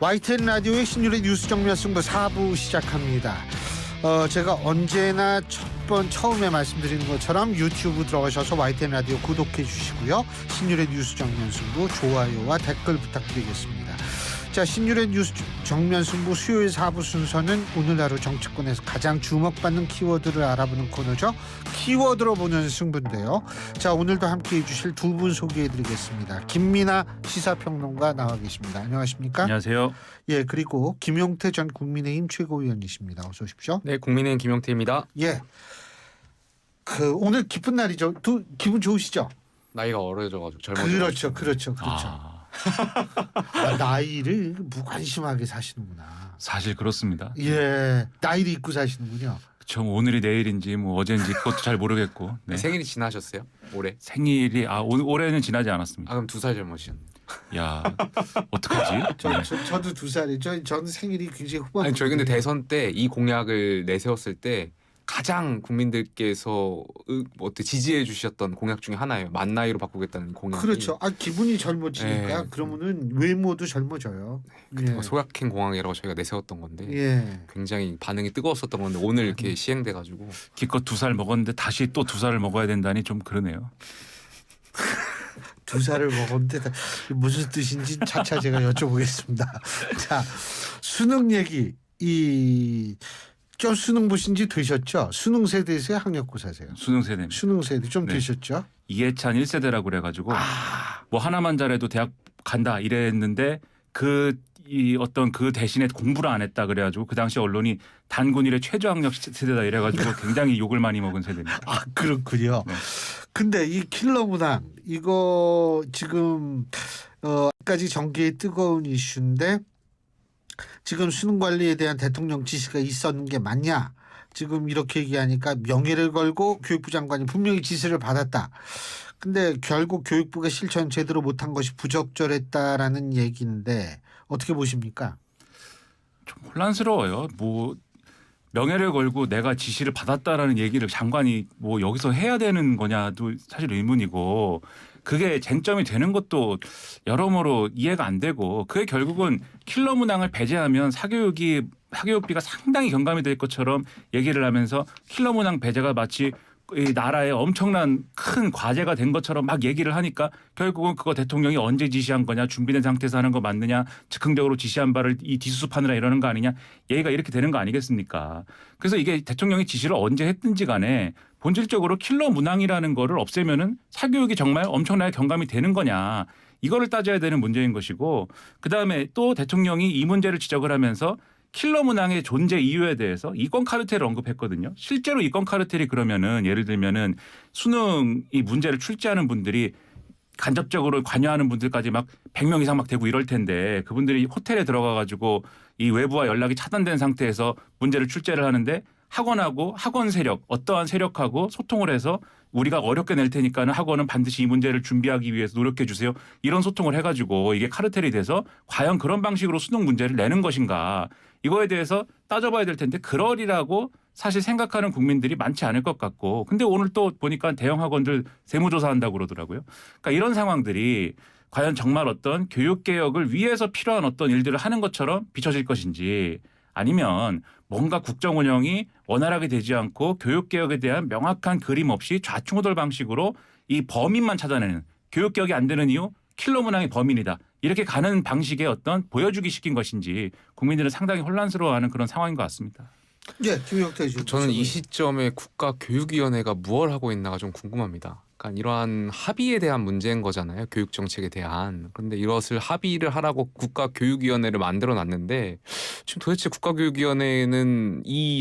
YTN 라디오의 신율의 뉴스 정면 승부 4부 시작합니다. 제가 언제나 처음에 말씀드리는 것처럼 유튜브 들어가셔서 YTN 라디오 구독해 주시고요. 신율의 뉴스 정면 승부 좋아요와 댓글 부탁드리겠습니다. 자, 신율의 뉴스 정면 승부 수요일 4부 순서는 오늘 하루 정치권에서 가장 주목받는 키워드를 알아보는 코너죠. 키워드로 보는 승부인데요. 자, 오늘도 함께해 주실 두 분 소개해드리겠습니다. 김민아 시사평론가 나와 계십니다. 안녕하십니까? 안녕하세요. 예, 그리고 김용태 전 국민의힘 최고위원이십니다. 어서 오십시오. 네, 국민의힘 김용태입니다. 예, 오늘 기쁜 날이죠. 기분 좋으시죠? 나이가 어려져가지고 젊어져. 그렇죠. 나이를 무관심하게 사시는구나. 사실 그렇습니다. 예, 나이를 잊고 사시는군요. 저 오늘이 내일인지 뭐 어제인지 그것도 잘 모르겠고. 네. 생일이 지나셨어요? 올해? 생일이 올해는 지나지 않았습니다. 아, 그럼 2살 젊으신. 야, 어떡하지? 저도 2살이죠. 저는 생일이 굉장히 후반. 아니, 저희 근데 대선 때 이 공약을 내세웠을 때 가장 국민들께서 어떻게 지지해 주셨던 공약 중에 하나예요. 만 나이로 바꾸겠다는 공약이. 그렇죠. 기분이 젊어지니까 네. 그러면은 외모도 젊어져요. 네. 소확행 공약이라고 저희가 내세웠던 건데 예. 굉장히 반응이 뜨거웠었던 건데 오늘 이렇게 시행돼가지고 기껏 2살 먹었는데 다시 또 2살을 먹어야 된다니 좀 그러네요. 2살을 먹었는데 무슨 뜻인지 차차 제가 여쭤보겠습니다. 자, 수능 얘기. 좀 수능 보신 지 되셨죠? 수능 세대세요? 학력고사세요? 수능 세대입니다. 수능 세대 좀 네. 되셨죠? 이해찬 1세대라고 그래가지고 뭐 하나만 잘해도 대학 간다 이랬는데 그 대신에 공부를 안 했다 그래가지고 그 당시 언론이 단군일의 최저학력 세대다 이래가지고 굉장히 욕을 많이 먹은 세대입니다. 그렇군요. 네. 근데 이 킬러 문항 이거 지금 까지 전개의 뜨거운 이슈인데 지금 수능 관리에 대한 대통령 지시가 있었는 게 맞냐? 지금 이렇게 얘기하니까 명예를 걸고 교육부 장관이 분명히 지시를 받았다. 근데 결국 교육부가 실천 제대로 못한 것이 부적절했다라는 얘기인데 어떻게 보십니까? 좀 혼란스러워요. 뭐 명예를 걸고 내가 지시를 받았다라는 얘기를 장관이 뭐 여기서 해야 되는 거냐도 사실 의문이고 그게 쟁점이 되는 것도 여러모로 이해가 안 되고 그게 결국은 킬러 문항을 배제하면 사교육비가 상당히 경감이 될 것처럼 얘기를 하면서 킬러 문항 배제가 마치 이 나라에 엄청난 큰 과제가 된 것처럼 막 얘기를 하니까 결국은 그거 대통령이 언제 지시한 거냐 준비된 상태에서 하는 거 맞느냐 즉흥적으로 지시한 바를 이 뒤수습하느라 이러는 거 아니냐 얘기가 이렇게 되는 거 아니겠습니까? 그래서 이게 대통령이 지시를 언제 했든지 간에 본질적으로 킬러 문항이라는 거를 없애면은 사교육이 정말 엄청나게 경감이 되는 거냐 이거를 따져야 되는 문제인 것이고 그다음에 또 대통령이 이 문제를 지적을 하면서 킬러 문항의 존재 이유에 대해서 이권 카르텔을 언급했거든요. 실제로 이권 카르텔이 그러면은 예를 들면은 수능 이 문제를 출제하는 분들이 간접적으로 관여하는 분들까지 막 100명 이상 막 되고 이럴 텐데 그분들이 호텔에 들어가 가지고 이 외부와 연락이 차단된 상태에서 문제를 출제를 하는데 학원하고 학원 세력 어떠한 세력하고 소통을 해서 우리가 어렵게 낼 테니까는 학원은 반드시 이 문제를 준비하기 위해서 노력해 주세요. 이런 소통을 해가지고 이게 카르텔이 돼서 과연 그런 방식으로 수능 문제를 내는 것인가 이거에 대해서 따져봐야 될 텐데 그러리라고 사실 생각하는 국민들이 많지 않을 것 같고 근데 오늘 또 보니까 대형 학원들 세무조사한다고 그러더라고요. 그러니까 이런 상황들이 과연 정말 어떤 교육개혁을 위해서 필요한 어떤 일들을 하는 것처럼 비춰질 것인지 아니면 뭔가 국정 운영이 원활하게 되지 않고 교육개혁에 대한 명확한 그림 없이 좌충우돌 방식으로 이 범인만 찾아내는 교육개혁이 안 되는 이유 킬러 문항이 범인이다. 이렇게 가는 방식의 어떤 보여주기 시킨 것인지 국민들은 상당히 혼란스러워하는 그런 상황인 것 같습니다. 예, 김용태 씨. 저는 이 시점에 국가교육위원회가 무엇을 하고 있나가 좀 궁금합니다. 그러니까 이러한 합의에 대한 문제인 거잖아요. 교육 정책에 대한. 그런데 이것을 합의를 하라고 국가교육위원회를 만들어 놨는데 지금 도대체 국가교육위원회는 이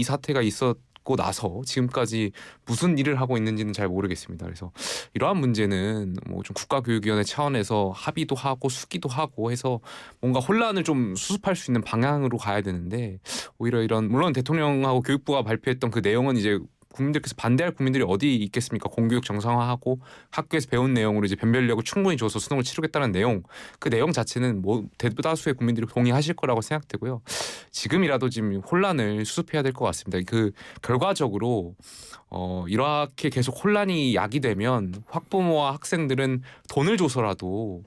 사태가 있었고 나서 지금까지 무슨 일을 하고 있는지는 잘 모르겠습니다. 그래서 이러한 문제는 뭐 좀 국가교육위원회 차원에서 합의도 하고 수기도 하고 해서 뭔가 혼란을 좀 수습할 수 있는 방향으로 가야 되는데 오히려 이런 물론 대통령하고 교육부가 발표했던 그 내용은 이제 국민들께서 반대할 국민들이 어디 있겠습니까? 공교육 정상화하고 학교에서 배운 내용으로 이제 변별력을 충분히 줘서 수능을 치르겠다는 내용, 그 내용 자체는 뭐 대다수의 국민들이 동의하실 거라고 생각되고요. 지금이라도 지금 혼란을 수습해야 될 것 같습니다. 그 결과적으로 이렇게 계속 혼란이 야기되면 학부모와 학생들은 돈을 줘서라도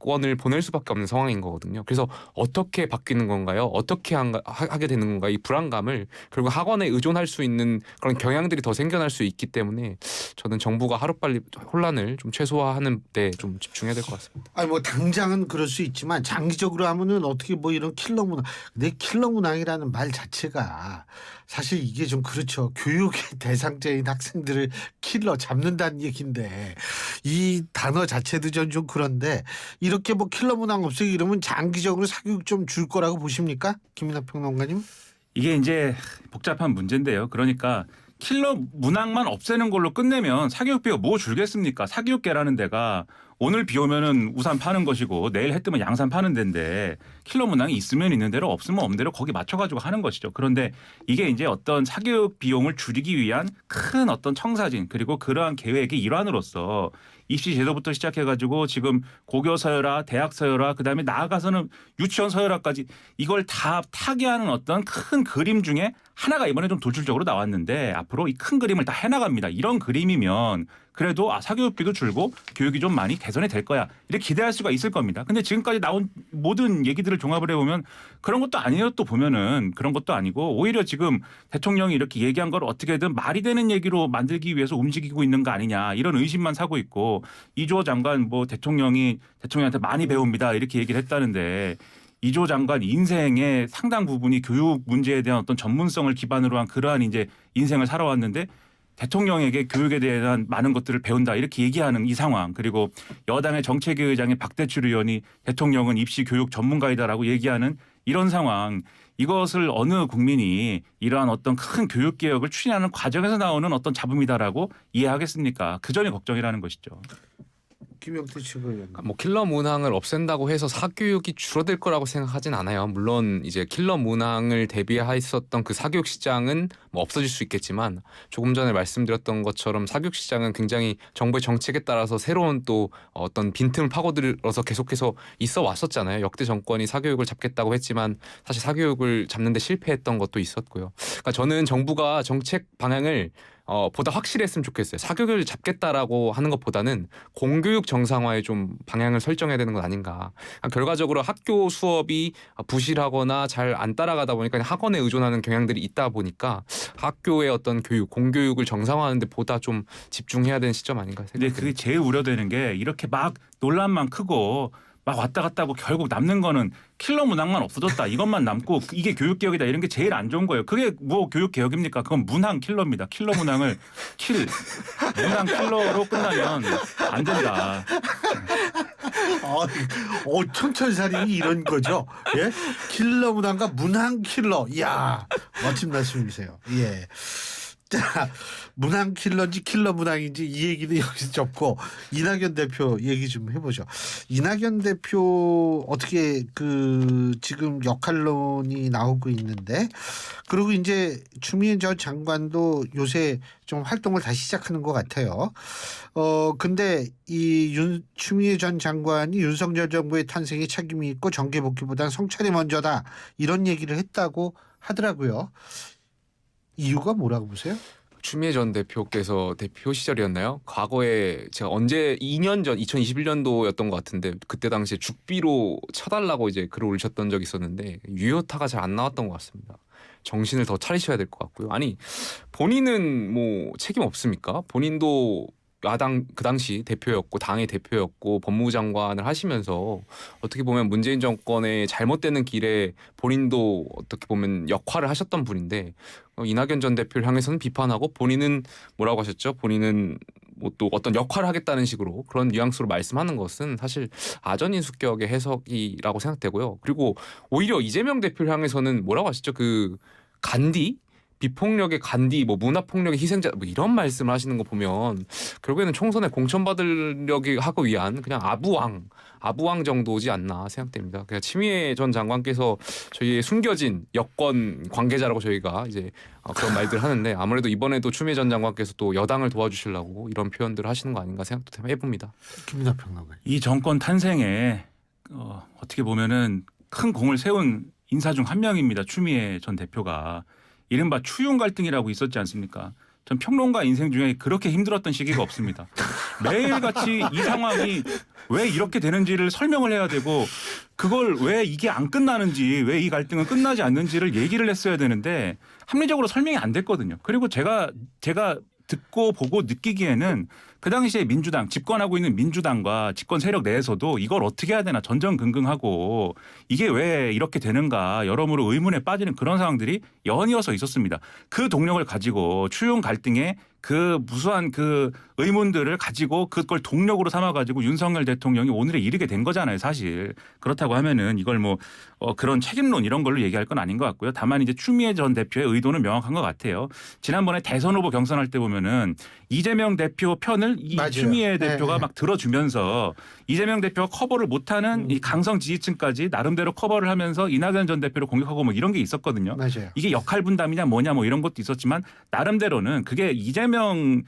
정권을 보낼 수밖에 없는 상황인 거거든요. 그래서 어떻게 바뀌는 건가요? 어떻게 하게 되는 건가? 이 불안감을 결국 학원에 의존할 수 있는 그런 경향들이 더 생겨날 수 있기 때문에 저는 정부가 하루빨리 혼란을 좀 최소화하는 데 좀 집중해야 될 것 같습니다. 아니 뭐 당장은 그럴 수 있지만 장기적으로 하면은 어떻게 뭐 이런 킬러 문항, 내 킬러 문항이라는 말 자체가 사실 이게 좀 그렇죠. 교육의 대상자인 학생들을 킬러 잡는다는 얘기인데 이 단어 자체도 좀 그런데 이렇게 뭐 킬러 문항 없애기 이러면 장기적으로 사교육 좀 줄 거라고 보십니까, 김민하 평론가님? 이게 이제 복잡한 문제인데요. 그러니까 킬러 문항만 없애는 걸로 끝내면 사교육비가 뭐 줄겠습니까? 사교육계라는 데가 오늘 비 오면은 우산 파는 것이고 내일 해 뜨면 양산 파는 데인데 킬러 문항이 있으면 있는 대로 없으면 없는 대로 거기 맞춰가지고 하는 것이죠. 그런데 이게 이제 어떤 사교육 비용을 줄이기 위한 큰 어떤 청사진 그리고 그러한 계획의 일환으로서 입시 제도부터 시작해가지고 지금 고교 서열화, 대학 서열화, 그다음에 나아가서는 유치원 서열화까지 이걸 다 타개하는 어떤 큰 그림 중에 하나가 이번에 좀 도출적으로 나왔는데 앞으로 이 큰 그림을 다 해나갑니다. 이런 그림이면 그래도 사교육비도 줄고 교육이 좀 많이 개선이 될 거야. 이렇게 기대할 수가 있을 겁니다. 근데 지금까지 나온 모든 얘기들을 종합을 해보면 그런 것도 아니에요. 또 보면은 그런 것도 아니고 오히려 지금 대통령이 이렇게 얘기한 걸 어떻게든 말이 되는 얘기로 만들기 위해서 움직이고 있는 거 아니냐 이런 의심만 사고 있고 이조 장관 뭐 대통령한테 많이 배웁니다. 이렇게 얘기를 했다는데 이조 장관 인생의 상당 부분이 교육 문제에 대한 어떤 전문성을 기반으로 한 그러한 이제 인생을 살아왔는데 대통령에게 교육에 대한 많은 것들을 배운다 이렇게 얘기하는 이 상황 그리고 여당의 정책위 의장의 박대출 의원이 대통령은 입시 교육 전문가이다라고 얘기하는 이런 상황 이것을 어느 국민이 이러한 어떤 큰 교육 개혁을 추진하는 과정에서 나오는 어떤 잡음이다라고 이해하겠습니까? 그 전이 걱정이라는 것이죠. 김영태 최고위원. 뭐 킬러 문항을 없앤다고 해서 사교육이 줄어들 거라고 생각하진 않아요. 물론 이제 킬러 문항을 대비했었던 그 사교육 시장은 뭐 없어질 수 있겠지만 조금 전에 말씀드렸던 것처럼 사교육 시장은 굉장히 정부의 정책에 따라서 새로운 또 어떤 빈틈을 파고들어서 계속해서 있어 왔었잖아요. 역대 정권이 사교육을 잡겠다고 했지만 사실 사교육을 잡는 데 실패했던 것도 있었고요. 그러니까 저는 정부가 정책 방향을 보다 확실했으면 좋겠어요. 사교육을 잡겠다라고 하는 것보다는 공교육 정상화에 좀 방향을 설정해야 되는 건 아닌가. 결과적으로 학교 수업이 부실하거나 잘 안 따라가다 보니까 학원에 의존하는 경향들이 있다 보니까 학교의 어떤 교육, 공교육을 정상화하는 데 보다 좀 집중해야 되는 시점 아닌가 근데 생각합니다. 그게 제일 우려되는 게 이렇게 막 논란만 크고 막 왔다 갔다 하고 결국 남는 거는 킬러 문항만 없어졌다. 이것만 남고 이게 교육개혁이다. 이런 게 제일 안 좋은 거예요. 그게 뭐 교육개혁입니까? 그건 문항 킬러입니다. 킬러 문항을 문항 킬러로 끝나면 안 된다. 천천살인이 이런 거죠. 예? 킬러 문항과 문항 킬러. 이야, 멋진 말씀이세요. 예. 자, 문항 킬러인지 킬러 문항인지 이 얘기는 여기서 접고 이낙연 대표 얘기 좀 해보죠. 이낙연 대표 어떻게 지금 역할론이 나오고 있는데 그리고 이제 추미애 전 장관도 요새 좀 활동을 다시 시작하는 것 같아요. 근데 추미애 전 장관이 윤석열 정부의 탄생에 책임이 있고 정계 복귀보다는 성찰이 먼저다 이런 얘기를 했다고 하더라고요. 이유가 뭐라고 보세요? 추미애 전 대표께서 대표 시절이었나요? 과거에 제가 언제 2년 전 2021년도였던 것 같은데 그때 당시에 죽비로 쳐달라고 이제 글을 올리셨던 적이 있었는데 유효타가 잘 안 나왔던 것 같습니다. 정신을 더 차리셔야 될 것 같고요. 아니 본인은 뭐 책임 없습니까? 본인도 야당 그 당시 대표였고 당의 대표였고 법무부 장관을 하시면서 어떻게 보면 문재인 정권의 잘못되는 길에 본인도 어떻게 보면 역할을 하셨던 분인데 이낙연 전 대표를 향해서는 비판하고 본인은 뭐라고 하셨죠? 본인은 뭐 또 어떤 역할을 하겠다는 식으로 그런 뉘앙스로 말씀하는 것은 사실 아전인수격의 해석이라고 생각되고요. 그리고 오히려 이재명 대표를 향해서는 뭐라고 하셨죠? 간디? 비폭력의 간디, 뭐 문화폭력의 희생자, 뭐 이런 말씀을 하시는 거 보면 결국에는 총선에 공천받으려고 하고 위한 그냥 아부왕 정도지 않나 생각됩니다. 그냥 추미애 전 장관께서 저희의 숨겨진 여권 관계자라고 저희가 이제 그런 말들 하는데 아무래도 이번에도 추미애 전 장관께서 또 여당을 도와주시려고 이런 표현들을 하시는 거 아닌가 생각도 해봅니다. 김민하 평론가. 이 정권 탄생에 어떻게 보면은 큰 공을 세운 인사 중 한 명입니다. 추미애 전 대표가. 이른바 추윤 갈등이라고 있었지 않습니까? 전 평론가 인생 중에 그렇게 힘들었던 시기가 없습니다. 매일같이 이 상황이 왜 이렇게 되는지를 설명을 해야 되고 그걸 왜 이게 안 끝나는지 왜 이 갈등은 끝나지 않는지를 얘기를 했어야 되는데 합리적으로 설명이 안 됐거든요. 그리고 제가 듣고 보고 느끼기에는 그 당시에 민주당 집권하고 있는 민주당과 집권 세력 내에서도 이걸 어떻게 해야 되나 전전긍긍하고 이게 왜 이렇게 되는가 여러모로 의문에 빠지는 그런 상황들이 연이어서 있었습니다. 그 동력을 가지고 추운 갈등에 그 무수한 그 의문들을 가지고 그걸 동력으로 삼아가지고 윤석열 대통령이 오늘에 이르게 된 거잖아요, 사실. 그렇다고 하면은 이걸 뭐 그런 책임론 이런 걸로 얘기할 건 아닌 것 같고요. 다만 이제 추미애 전 대표의 의도는 명확한 것 같아요. 지난번에 대선 후보 경선할 때 보면은 이재명 대표 편을 이 맞아요. 추미애 대표가 네. 막 들어주면서 이재명 대표가 커버를 못하는 이 강성 지지층까지 나름대로 커버를 하면서 이낙연 전 대표를 공격하고 뭐 이런 게 있었거든요. 맞아요. 이게 역할 분담이냐 뭐냐 뭐 이런 것도 있었지만 나름대로는 그게 이재명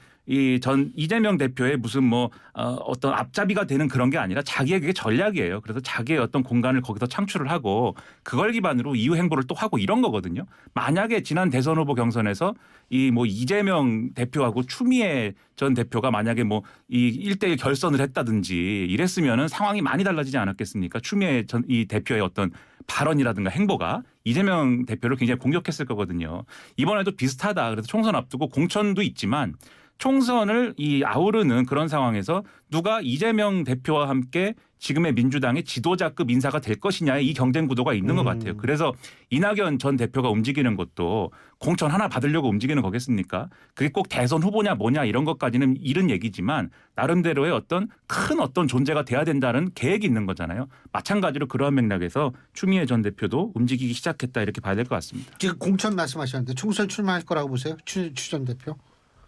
대표의 무슨 뭐 어떤 앞잡이가 되는 그런 게 아니라 자기의 그게 전략이에요. 그래서 자기의 어떤 공간을 거기서 창출을 하고 그걸 기반으로 이후 행보를 또 하고 이런 거거든요. 만약에 지난 대선 후보 경선에서 이 뭐 이재명 대표하고 추미애 전 대표가 만약에 뭐 이 1대1 결선을 했다든지 이랬으면은 상황이 많이 달라지지 않았겠습니까? 추미애 전 이 대표의 어떤 발언이라든가 행보가 이재명 대표를 굉장히 공격했을 거거든요. 이번에도 비슷하다. 그래서 총선 앞두고 공천도 있지만 총선을 아우르는 그런 상황에서 누가 이재명 대표와 함께 지금의 민주당의 지도자급 인사가 될 것이냐의 이 경쟁 구도가 있는 것 같아요. 그래서 이낙연 전 대표가 움직이는 것도 공천 하나 받으려고 움직이는 거겠습니까? 그게 꼭 대선 후보냐 뭐냐 이런 것까지는 이른 얘기지만 나름대로의 어떤 큰 어떤 존재가 돼야 된다는 계획이 있는 거잖아요. 마찬가지로 그러한 맥락에서 추미애 전 대표도 움직이기 시작했다 이렇게 봐야 될 것 같습니다. 지금 공천 말씀하셨는데 총선 출마할 거라고 보세요? 추 전 대표?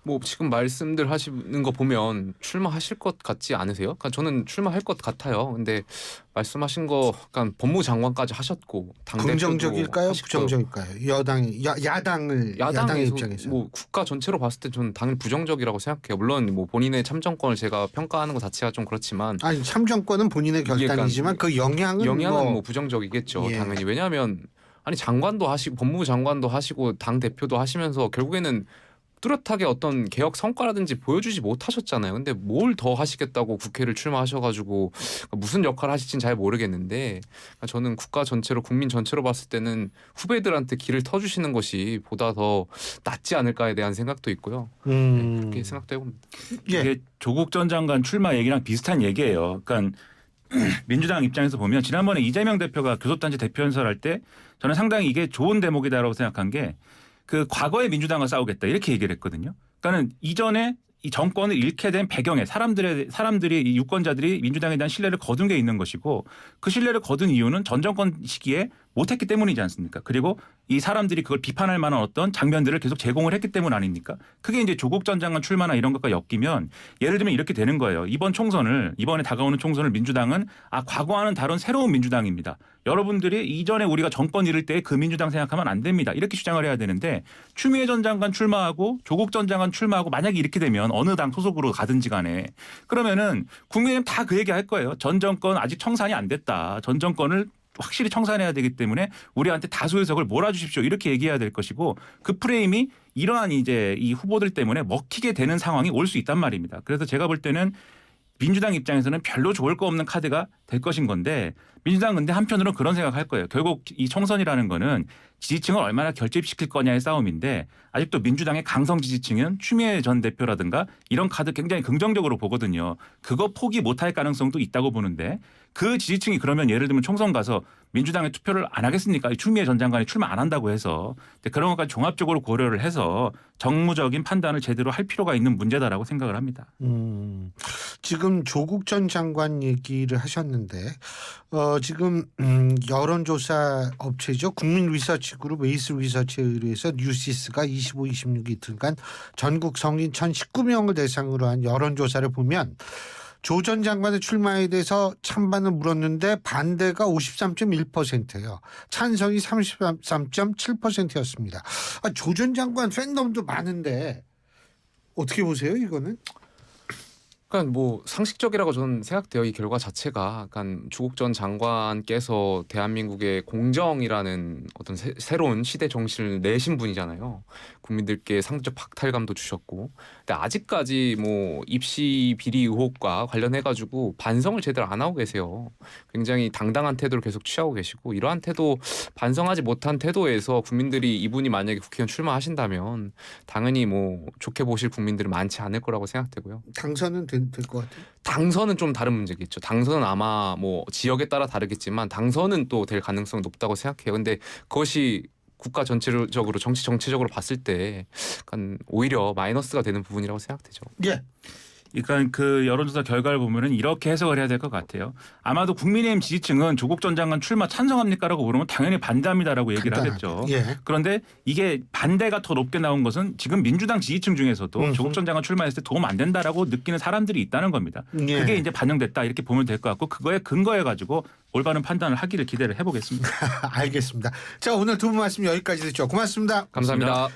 뭐 지금 말씀들 하시는 거 보면 출마하실 것 같지 않으세요? 그러니까 저는 출마할 것 같아요. 근데 말씀하신 거 약간 법무장관까지 하셨고 긍정적일까요? 부정적일까요? 야당의 입장에서 뭐 국가 전체로 봤을 때 저는 당연히 부정적이라고 생각해요. 물론 뭐 본인의 참정권을 제가 평가하는 것 자체가 좀 그렇지만 아니 참정권은 본인의 결단이지만 그 영향은 뭐 부정적이겠죠. 예. 당연히 왜냐하면 아니 장관도 하시고 법무장관도 하시고 당 대표도 하시면서 결국에는 뚜렷하게 어떤 개혁 성과라든지 보여주지 못하셨잖아요. 근데 뭘 더 하시겠다고 국회를 출마하셔가지고 무슨 역할을 하실지는 잘 모르겠는데 저는 국가 전체로 국민 전체로 봤을 때는 후배들한테 길을 터주시는 것이 보다 더 낫지 않을까에 대한 생각도 있고요. 네, 그렇게 생각도 해봅니다. 예. 이게 조국 전 장관 출마 얘기랑 비슷한 얘기예요. 그러니까 민주당 입장에서 보면 지난번에 이재명 대표가 교섭단체 대표 연설할 때 저는 상당히 이게 좋은 대목이다라고 생각한 게 그 과거에 민주당과 싸우겠다 이렇게 얘기를 했거든요. 그러니까는 이전에 이 정권을 잃게 된 배경에 사람들이 이 유권자들이 민주당에 대한 신뢰를 거둔 게 있는 것이고 그 신뢰를 거둔 이유는 전 정권 시기에 못했기 때문이지 않습니까? 그리고 이 사람들이 그걸 비판할 만한 어떤 장면들을 계속 제공을 했기 때문 아닙니까? 그게 이제 조국 전 장관 출마나 이런 것과 엮이면 예를 들면 이렇게 되는 거예요. 이번에 다가오는 총선을 민주당은 과거와는 다른 새로운 민주당입니다. 여러분들이 이전에 우리가 정권 잃을 때 그 민주당 생각하면 안 됩니다. 이렇게 주장을 해야 되는데 추미애 전 장관 출마하고 조국 전 장관 출마하고 만약에 이렇게 되면 어느 당 소속으로 가든지 간에 그러면은 국민의힘 다 그 얘기 할 거예요. 전 정권 아직 청산이 안 됐다. 전 정권을 확실히 청산해야 되기 때문에 우리한테 다수의 석을 몰아주십시오. 이렇게 얘기해야 될 것이고 그 프레임이 이러한 이제 이 후보들 때문에 먹히게 되는 상황이 올 수 있단 말입니다. 그래서 제가 볼 때는 민주당 입장에서는 별로 좋을 거 없는 카드가 될 것인 건데 민주당 근데 한편으로는 그런 생각할 거예요. 결국 이 총선이라는 거는 지지층을 얼마나 결집시킬 거냐의 싸움인데 아직도 민주당의 강성 지지층은 추미애 전 대표라든가 이런 카드 굉장히 긍정적으로 보거든요. 그거 포기 못할 가능성도 있다고 보는데 그 지지층이 그러면 예를 들면 총선 가서 민주당에 투표를 안 하겠습니까? 추미애 전 장관이 출마 안 한다고 해서 그런 것까지 종합적으로 고려를 해서 정무적인 판단을 제대로 할 필요가 있는 문제다라고 생각을 합니다. 지금 조국 전 장관 얘기를 하셨는데 지금 여론조사 업체죠. 국민리서치그룹 웨이스 리서치에 의해서 뉴시스가 25, 26 이틀간 전국 성인 1,019명을 대상으로 한 여론조사를 보면 조 전 장관의 출마에 대해서 찬반을 물었는데 반대가 53.1%예요. 찬성이 33.7%였습니다. 조 전 장관 팬덤도 많은데 어떻게 보세요 이거는? 그러니까 뭐 상식적이라고 저는 생각돼요. 이 결과 자체가. 그러니까 조국 전 장관께서 대한민국의 공정이라는 어떤 새로운 시대 정신을 내신 분이잖아요. 국민들께 상대적 박탈감도 주셨고. 근데 아직까지 뭐 입시 비리 의혹과 관련해 가지고 반성을 제대로 안 하고 계세요. 굉장히 당당한 태도를 계속 취하고 계시고 이러한 태도 반성하지 못한 태도에서 국민들이 이분이 만약에 국회의원 출마하신다면 당연히 뭐 좋게 보실 국민들은 많지 않을 거라고 생각되고요. 당선은 될 것 같아요. 당선은 좀 다른 문제겠죠. 당선은 아마 뭐 지역에 따라 다르겠지만 당선은 또 될 가능성이 높다고 생각해요. 근데 그것이 국가 전체적으로 정치적으로 봤을 때 약간 오히려 마이너스가 되는 부분이라고 생각되죠. 예. 그러니까 그 여론조사 결과를 보면은 이렇게 해석을 해야 될 것 같아요. 아마도 국민의힘 지지층은 조국 전 장관 출마 찬성합니까라고 물으면 당연히 반대합니다라고 얘기를 간단하게. 하겠죠. 예. 그런데 이게 반대가 더 높게 나온 것은 지금 민주당 지지층 중에서도 조국 전 장관 출마했을 때 도움 안 된다라고 느끼는 사람들이 있다는 겁니다. 예. 그게 이제 반영됐다 이렇게 보면 될 것 같고 그거에 근거해 가지고 올바른 판단을 하기를 기대를 해보겠습니다. 알겠습니다. 자, 오늘 두 분 말씀 여기까지 듣죠. 고맙습니다. 감사합니다.